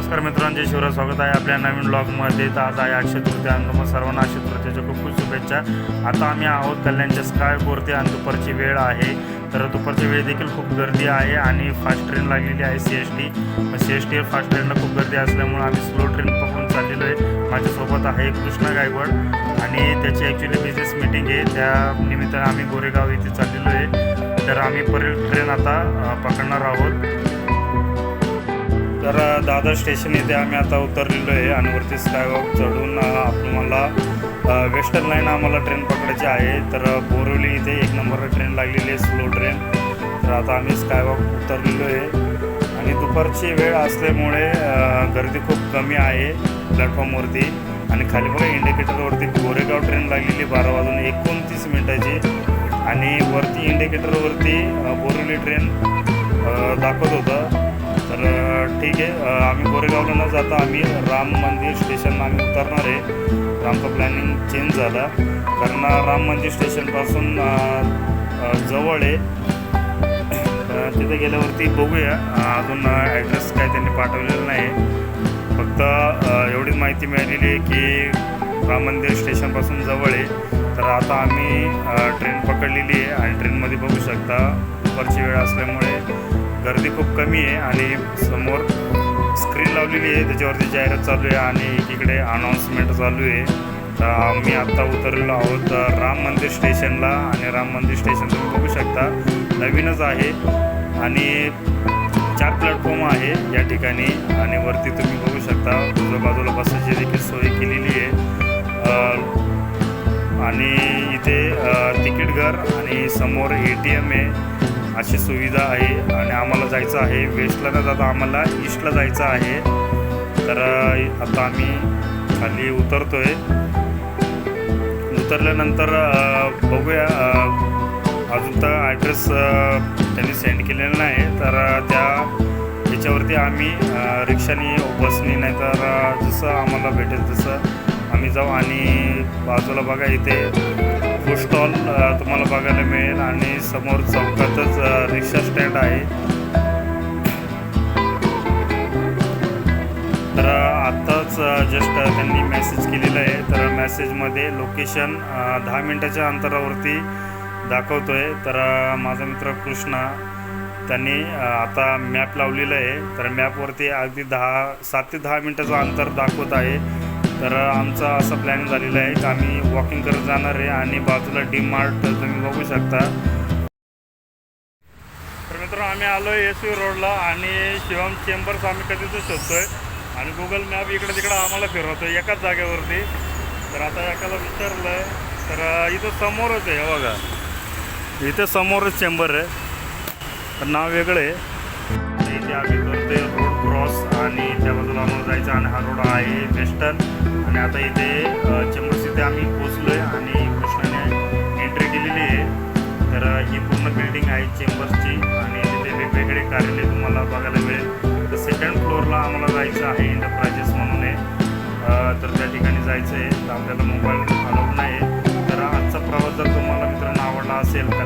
नमस्कार मित्रांनो, जय शिवराज. स्वागत आहे आपल्या नवीन ब्लॉगमध्ये. तर आज आहे अक्षय तृतीया आणि तुम्हाला सर्वांना अक्षय तृतीयाच्या खूप खूप शुभेच्छा. आता आम्ही आहोत कल्याणच्या स्कायवरती आणि दुपारची वेळ आहे. तर दुपारची वेळ देखील खूप गर्दी आहे आणि फास्ट ट्रेन लागलेली आहे CST फास्ट ट्रेनला खूप गर्दी असल्यामुळे आम्ही स्लो ट्रेन पकडून चाललेलो आहे. माझ्यासोबत आहे कृष्णा गायकवाड आणि त्याची ॲक्च्युली बिझनेस मीटिंग आहे. त्या निमित्तानं आम्ही गोरेगाव इथे चाललेलो आहे. तर आम्ही परेल ट्रेन आता पकडणार आहोत. तर दादर स्टेशन येथे आम्ही आता उतरलेलो आहे आणि वरती स्कायवॉक चढून आपल्याला वेस्टर्न लाईन आम्हाला ट्रेन पकडायची आहे. तर बोरिवली इथे 1 नंबर ट्रेन लागलेली आहे, स्लो ट्रेन. तर आता आम्ही स्कायवॉक उतरलेलो आहे आणि दुपारची वेळ असल्यामुळे गर्दी खूप कमी आहे प्लॅटफॉर्मवरती. आणि खाली बघा इंडिकेटरवरती गोरेगाव ट्रेन लागलेली 12:29 आणि वरती इंडिकेटरवरती बोरिवली ट्रेन दाखवत होतं. तर ठीक आहे, आम्ही गोरेगावला न जाता आम्ही राम मंदिर स्टेशनला आम्ही उतरणार आहे. आमचं प्लॅनिंग चेंज झाला कारण राम मंदिर स्टेशनपासून जवळ आहे. तिथे गेल्यावरती बघूया, अजून ॲड्रेस काय त्यांनी पाठवलेला नाही. फक्त एवढीच माहिती मिळालेली आहे की राम मंदिर स्टेशनपासून जवळ आहे. तर आता आम्ही ट्रेन पकडलेली आहे आणि ट्रेनमध्ये बघू शकता दुपारची वेळ असल्यामुळे गर्दी खूप कमी आहे आणि समोर स्क्रीन लावलेली आहे, त्याच्यावरती जाहिरात चालू आहे आणि एकीकडे अनाऊन्समेंट चालू आहे. तर आम्ही आत्ता उतरलेलो आहोत राम मंदिर स्टेशनला आणि राम मंदिर स्टेशन तुम्ही बघू शकता नवीनच आहे आणि 4 प्लॅटफॉर्म आहे या ठिकाणी. आणि वरती तुम्ही बघू शकता बाजूला बसायची देखील सोय केलेली आहे आणि इथे तिकीट घर आणि समोर ATM आहे अशी सुविधा आहे. आणि आम्हाला जायचं आहे वेस्टला न जाता आम्हाला ईस्टला जायचं आहे. तर आता आम्ही खाली उतरतो आहे. उतरल्यानंतर बघूया, अजून तर ॲड्रेस त्यांनी सेंड केलेला नाही. तर त्या याच्यावरती आम्ही रिक्षाने बसने नाही तर जसं आम्हाला भेटेल तसं आम्ही जाऊ. आणि बाजूला बघा इथे फूड स्टॉल तुम्हाला बघायला मिळेल आणि समोर चौकातच रिक्षा स्टँड आहे. तर आत्ताच जस्ट त्यांनी मेसेज केलेलं आहे. तर मेसेजमध्ये लोकेशन 10 मिनटाच्या अंतरावरती दाखवतो आहे. तर माझा मित्र कृष्णा त्यांनी आता मॅप लावलेलं आहे. तर मॅपवरती अगदी 7 ते 10 मिनटाचं अंतर दाखवत आहे. तर आमचा असा प्लॅन झालेला आहे की आम्ही वॉकिंग करत जाणार आहे आणि बाजूला DMart तुम्ही बघू शकता. तर मित्रांनो, आम्ही आलो आहे SV रोडला आणि शिवम चेंबर्स आम्ही कधीच शोधतो आहे आणि गुगल मॅप इकडे तिकडं आम्हाला फिरवतो आहे एकाच जागेवरती. तर आता एकाला विचारलं आहे तर इथं समोरच आहे, बघा इथे समोरच चेंबर आहे, तर नाव वेगळं आहे. इथे आम्ही करतोय रोड क्रॉस आणि त्या बाजूला आम्हाला जायचं आणि हा रोड आहे वेस्टर्न. आणि आता इथे चेंबर्स इथे आम्ही पोचलो आहे आणि कृष्णाने एंट्री केलेली आहे. तर ही पूर्ण बिल्डिंग आहे चेंबर्सची आणि तिथे वेगवेगळे कार्यालय तुम्हाला बघायला मिळेल. तर 2nd फ्लोअरला आम्हाला जायचं आहे, एंटरप्राइजेस म्हणून आहे. तर त्या ठिकाणी जायचं आहे. तर आपल्याला मोबाईल अलाउड नाही. तर आजचा प्रवास जर तुम्हाला मित्रांनो आवडला असेल तर